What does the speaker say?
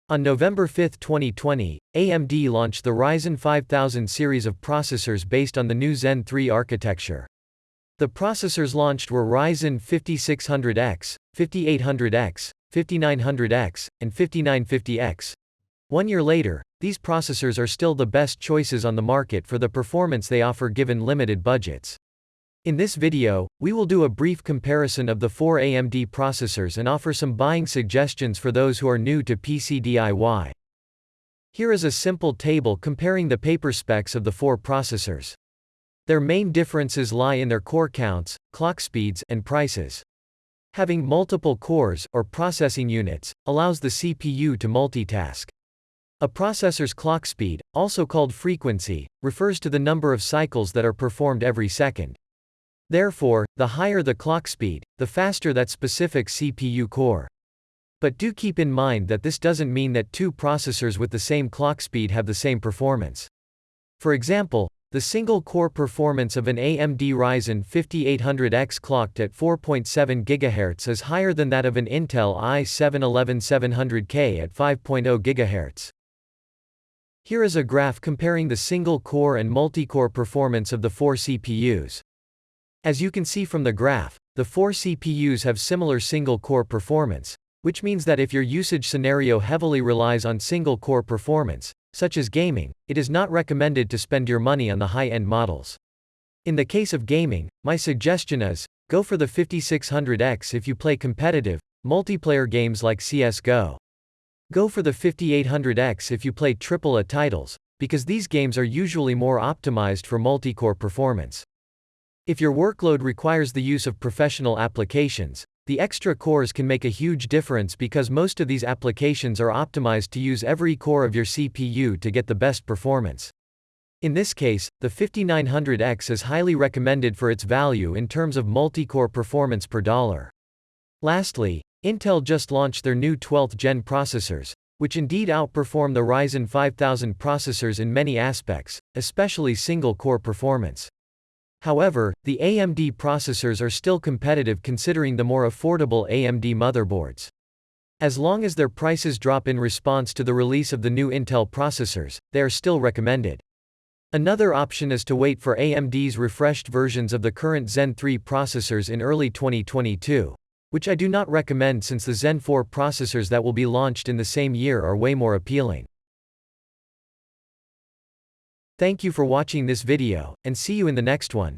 On November 5, 2020, AMD launched the Ryzen 5000 series of processors based on the new Zen 3 architecture. The processors launched were Ryzen 5600X, 5800X, 5900X, and 5950X. 1 year later, these processors are still the best choices on the market for the performance they offer given limited budgets. In this video, we will do a brief comparison of the 4 AMD processors and offer some buying suggestions for those who are new to PC DIY. Here is a simple table comparing the paper specs of the 4 processors. Their main differences lie in their core counts, clock speeds, and prices. Having multiple cores, or processing units, allows the CPU to multitask. A processor's clock speed, also called frequency, refers to the number of cycles that are performed every second. Therefore, the higher the clock speed, the faster that specific CPU core. But do keep in mind that this doesn't mean that 2 processors with the same clock speed have the same performance. For example, the single-core performance of an AMD Ryzen 5800X clocked at 4.7 GHz is higher than that of an Intel i7-11700K at 5.0 GHz. Here is a graph comparing the single-core and multi-core performance of the 4 CPUs. As you can see from the graph, the 4 CPUs have similar single-core performance, which means that if your usage scenario heavily relies on single-core performance, such as gaming, it is not recommended to spend your money on the high-end models. In the case of gaming, my suggestion is, go for the 5600X if you play competitive, multiplayer games like CS:GO. Go for the 5800X if you play AAA titles, because these games are usually more optimized for multi-core performance. If your workload requires the use of professional applications, the extra cores can make a huge difference because most of these applications are optimized to use every core of your CPU to get the best performance. In this case, the 5900X is highly recommended for its value in terms of multi-core performance per dollar. Lastly, Intel just launched their new 12th gen processors, which indeed outperform the Ryzen 5000 processors in many aspects, especially single-core performance. However, the AMD processors are still competitive considering the more affordable AMD motherboards. As long as their prices drop in response to the release of the new Intel processors, they are still recommended. Another option is to wait for AMD's refreshed versions of the current Zen 3 processors in early 2022, which I do not recommend since the Zen 4 processors that will be launched in the same year are way more appealing. Thank you for watching this video, and see you in the next one.